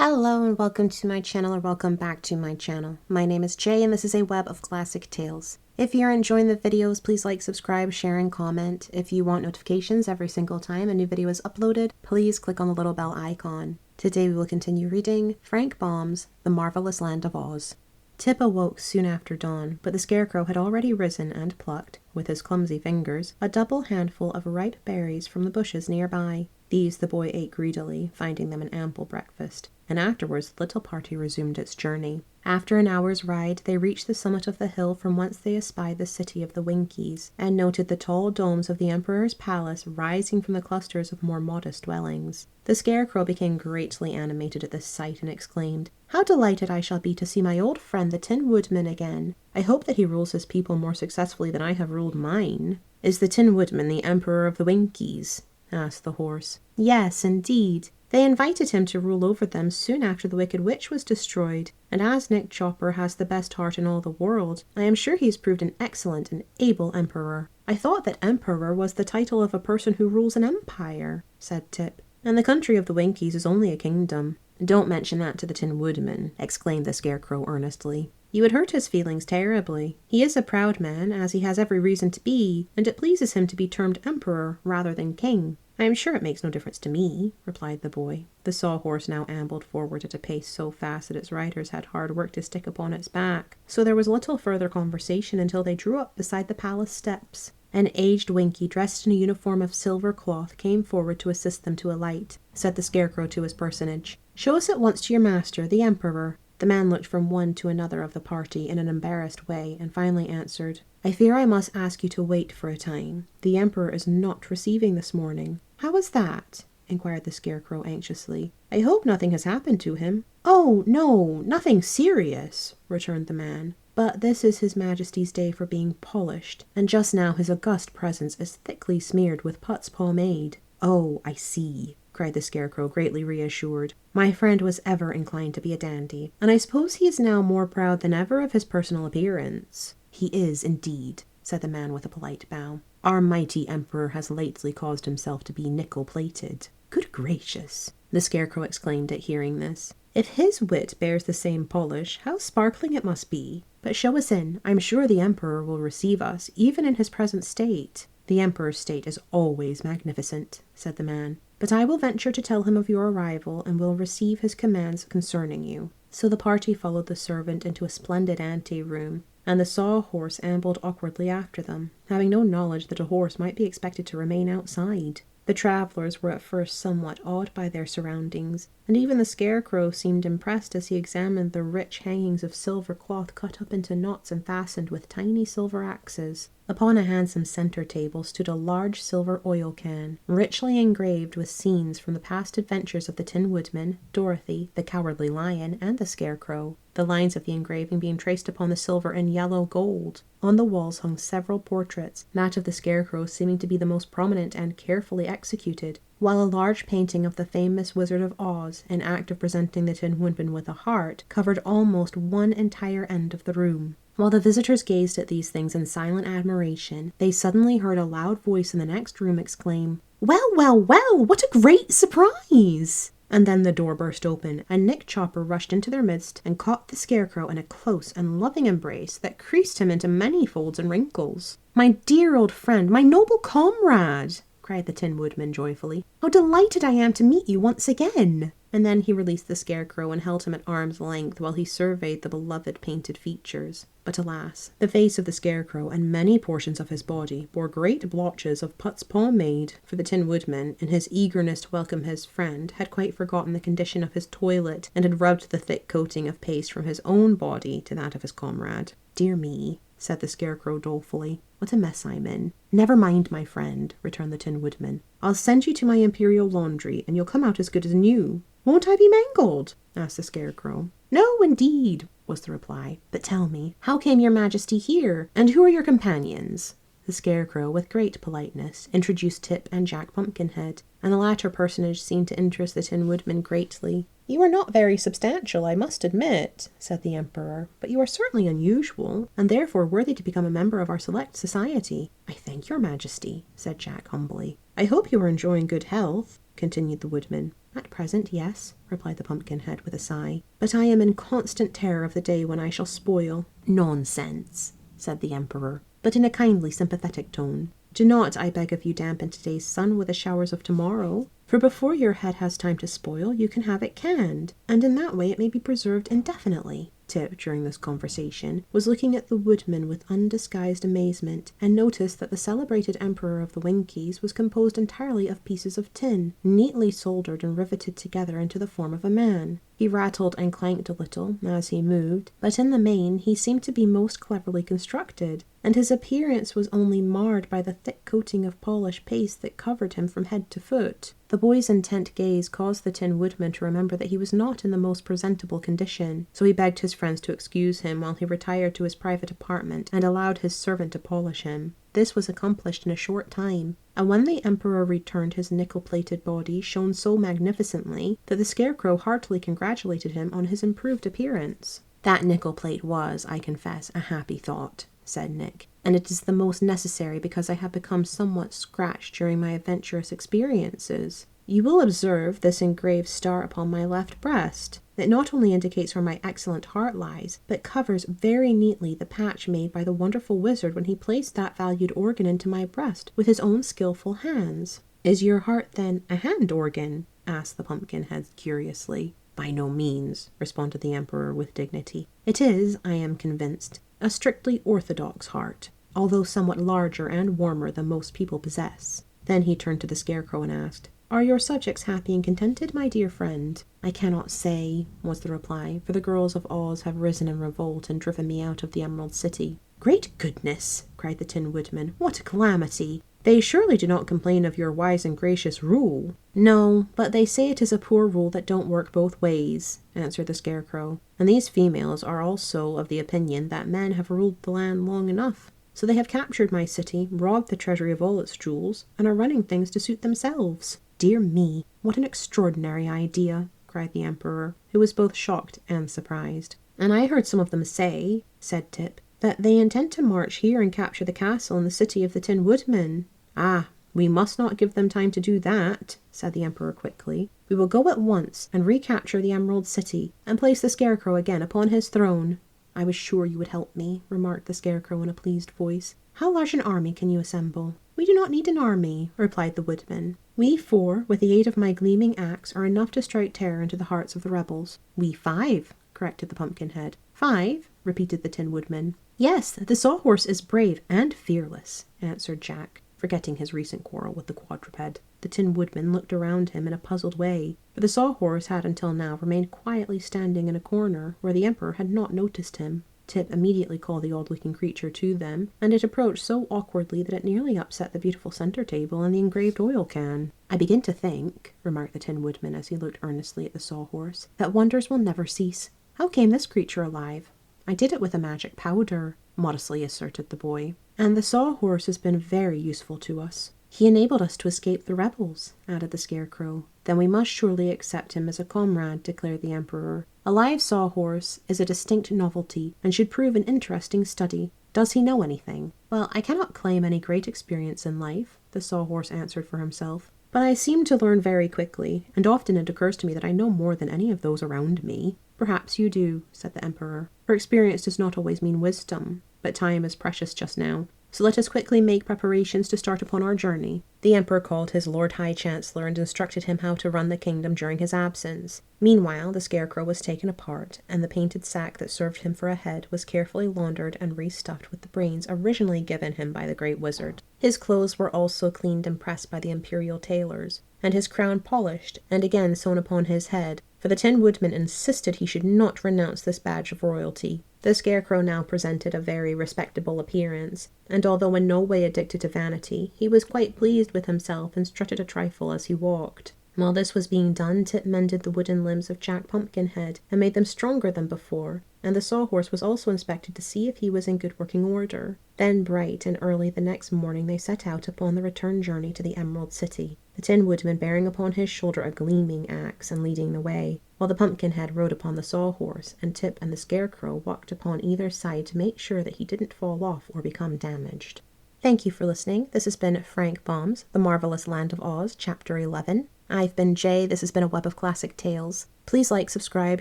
Hello and welcome to my channel, or welcome back to my channel. My name is Jay and this is a web of classic tales. If you're enjoying the videos, please like, subscribe, share, and comment. If you want notifications every single time a new video is uploaded, please click on the little bell icon. Today we will continue reading Frank Baum's The Marvelous Land of Oz. Tip awoke soon after dawn, but the Scarecrow had already risen and plucked, with his clumsy fingers, a double handful of ripe berries from the bushes nearby. These the boy ate greedily, finding them an ample breakfast, and afterwards the little party resumed its journey. After an hour's ride, they reached the summit of the hill from whence they espied the city of the Winkies, and noted the tall domes of the Emperor's palace rising from the clusters of more modest dwellings. The Scarecrow became greatly animated at this sight and exclaimed, "How delighted I shall be to see my old friend the Tin Woodman again! I hope that he rules his people more successfully than I have ruled mine." "Is the Tin Woodman the Emperor of the Winkies?" asked the horse. "Yes, indeed. They invited him to rule over them soon after the Wicked Witch was destroyed, and as Nick Chopper has the best heart in all the world, I am sure he has proved an excellent and able emperor." "I thought that emperor was the title of a person who rules an empire," said Tip, "and the country of the Winkies is only a kingdom." "Don't mention that to the Tin Woodman," exclaimed the Scarecrow earnestly. "You would hurt his feelings terribly. He is a proud man, as he has every reason to be, and it pleases him to be termed emperor rather than king." "I am sure it makes no difference to me," replied the boy. The sawhorse now ambled forward at a pace so fast that its riders had hard work to stick upon its back, so there was little further conversation until they drew up beside the palace steps. An aged Winkie, dressed in a uniform of silver cloth, came forward to assist them to alight. Said the Scarecrow to his personage, "Show us at once to your master, the Emperor." The man looked from one to another of the party in an embarrassed way, and finally answered, "I fear I must ask you to wait for a time. The Emperor is not receiving this morning." "How is that?" inquired the Scarecrow anxiously. "I hope nothing has happened to him." "Oh, no, nothing serious," returned the man. "But this is His Majesty's day for being polished, and just now his august presence is thickly smeared with Putz pomade." "Oh, I see," cried the Scarecrow, greatly reassured. "My friend was ever inclined to be a dandy, and I suppose he is now more proud than ever of his personal appearance." "He is, indeed," said the man with a polite bow. "Our mighty Emperor has lately caused himself to be nickel-plated." "Good gracious!" the Scarecrow exclaimed at hearing this. "If his wit bears the same polish, how sparkling it must be! But show us in. I'm sure the Emperor will receive us, even in his present state." "The Emperor's state is always magnificent," said the man. "But I will venture to tell him of your arrival, and will receive his commands concerning you." So the party followed the servant into a splendid ante-room, and the sawhorse ambled awkwardly after them, having no knowledge that a horse might be expected to remain outside. The travellers were at first somewhat awed by their surroundings, and even the Scarecrow seemed impressed as he examined the rich hangings of silver cloth cut up into knots and fastened with tiny silver axes. Upon a handsome centre table stood a large silver oil can, richly engraved with scenes from the past adventures of the Tin Woodman, Dorothy, the Cowardly Lion, and the Scarecrow, the lines of the engraving being traced upon the silver in yellow gold. On the walls hung several portraits, that of the Scarecrow seeming to be the most prominent and carefully executed, while a large painting of the famous Wizard of Oz, in act of presenting the Tin Woodman with a heart, covered almost one entire end of the room. While the visitors gazed at these things in silent admiration, they suddenly heard a loud voice in the next room exclaim, "Well, well, well, what a great surprise!" And then the door burst open, and Nick Chopper rushed into their midst and caught the Scarecrow in a close and loving embrace that creased him into many folds and wrinkles. "My dear old friend, my noble comrade!" cried the Tin Woodman joyfully. "How delighted I am to meet you once again!" And then he released the Scarecrow and held him at arm's length while he surveyed the beloved painted features. But alas, the face of the Scarecrow and many portions of his body bore great blotches of Putz pomade, for the Tin Woodman, in his eagerness to welcome his friend, had quite forgotten the condition of his toilet and had rubbed the thick coating of paste from his own body to that of his comrade. "Dear me," said the Scarecrow dolefully, "what a mess I'm in." "Never mind, my friend," returned the Tin Woodman. "I'll send you to my imperial laundry, and you'll come out as good as new." "Won't I be mangled?" asked the Scarecrow. "No, indeed," was the reply. "But tell me, how came your Majesty here, and who are your companions?" The Scarecrow, with great politeness, introduced Tip and Jack Pumpkinhead, and the latter personage seemed to interest the Tin Woodman greatly. "You are not very substantial, I must admit," said the Emperor, "but you are certainly unusual, and therefore worthy to become a member of our select society." "I thank your Majesty," said Jack humbly. "I hope you are enjoying good health." continued the Woodman. At present, yes, replied the Pumpkinhead with a sigh. But I am in constant terror of the day when I shall spoil. Nonsense, said the Emperor, but in a kindly, sympathetic tone. Do not, I beg of you, dampen today's sun with the showers of tomorrow, for before your head has time to spoil, you can have it canned, and in that way it may be preserved indefinitely. Tip, during this conversation, was looking at the Woodman with undisguised amazement, and noticed that the celebrated Emperor of the Winkies was composed entirely of pieces of tin, neatly soldered and riveted together into the form of a man. He rattled and clanked a little as he moved, but in the main he seemed to be most cleverly constructed, and his appearance was only marred by the thick coating of polished paste that covered him from head to foot. The boy's intent gaze caused the Tin Woodman to remember that he was not in the most presentable condition, so he begged his friends to excuse him while he retired to his private apartment and allowed his servant to polish him. This was accomplished in a short time, and when the Emperor returned, his nickel-plated body shone so magnificently that the Scarecrow heartily congratulated him on his improved appearance. That nickel plate was, I confess, a happy thought, said Nick, and it is the most necessary because I have become somewhat scratched during my adventurous experiences. You will observe this engraved star upon my left breast. It not only indicates where my excellent heart lies, but covers very neatly the patch made by the wonderful wizard when he placed that valued organ into my breast with his own skillful hands. Is your heart, then, a hand organ? Asked the Pumpkinhead curiously. By no means, responded the Emperor with dignity. It is, I am convinced, a strictly orthodox heart, although somewhat larger and warmer than most people possess. Then he turned to the Scarecrow and asked, Are your subjects happy and contented, my dear friend? I cannot say, was the reply, for the girls of Oz have risen in revolt and driven me out of the Emerald City. Great goodness, cried the Tin Woodman, what a calamity! They surely do not complain of your wise and gracious rule. No, but they say it is a poor rule that don't work both ways, answered the Scarecrow. And these females are also of the opinion that men have ruled the land long enough. So they have captured my city, robbed the treasury of all its jewels, and are running things to suit themselves. Dear me, what an extraordinary idea, cried the Emperor, who was both shocked and surprised. And I heard some of them say, said Tip, that they intend to march here and capture the castle and the city of the Tin Woodman. Ah, we must not give them time to do that, said the Emperor quickly. We will go at once and recapture the Emerald City and place the Scarecrow again upon his throne. I was sure you would help me, remarked the Scarecrow in a pleased voice. How large an army can you assemble? We do not need an army, replied the Woodman. We four, with the aid of my gleaming axe, are enough to strike terror into the hearts of the rebels. We 5, corrected the Pumpkinhead. 5, repeated the Tin Woodman. Yes, the Sawhorse is brave and fearless, answered Jack, forgetting his recent quarrel with the quadruped. The Tin Woodman looked around him in a puzzled way, for the Sawhorse had until now remained quietly standing in a corner where the Emperor had not noticed him. Tip immediately called the odd-looking creature to them, and it approached so awkwardly that it nearly upset the beautiful center table and the engraved oil can. I begin to think, remarked the Tin Woodman as he looked earnestly at the Sawhorse, that wonders will never cease. How came this creature alive? I did it with a magic powder, modestly asserted the boy. And the Sawhorse has been very useful to us. He enabled us to escape the rebels, added the Scarecrow. Then we must surely accept him as a comrade, declared the Emperor. A live Sawhorse is a distinct novelty, and should prove an interesting study. Does he know anything? Well, I cannot claim any great experience in life, the Sawhorse answered for himself. But I seem to learn very quickly, and often it occurs to me that I know more than any of those around me. Perhaps you do, said the Emperor, for experience does not always mean wisdom, but time is precious just now. So let us quickly make preparations to start upon our journey. The Emperor called his Lord High Chancellor and instructed him how to run the kingdom during his absence. Meanwhile, the Scarecrow was taken apart, and the painted sack that served him for a head was carefully laundered and restuffed with the brains originally given him by the Great Wizard. His clothes were also cleaned and pressed by the imperial tailors, and his crown polished and again sewn upon his head, for the Tin Woodman insisted he should not renounce this badge of royalty. The Scarecrow now presented a very respectable appearance, and although in no way addicted to vanity, he was quite pleased with himself and strutted a trifle as he walked. While this was being done, Tip mended the wooden limbs of Jack Pumpkinhead and made them stronger than before, and the Sawhorse was also inspected to see if he was in good working order. Then bright and early the next morning they set out upon the return journey to the Emerald City, the Tin Woodman bearing upon his shoulder a gleaming axe and leading the way, while the Pumpkinhead rode upon the Sawhorse, and Tip and the Scarecrow walked upon either side to make sure that he didn't fall off or become damaged. Thank you for listening. This has been Frank Baum's The Marvelous Land of Oz, Chapter 11. I've been Jay, this has been a Web of Classic Tales. Please like, subscribe,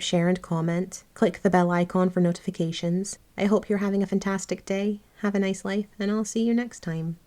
share, and comment. Click the bell icon for notifications. I hope you're having a fantastic day, have a nice life, and I'll see you next time.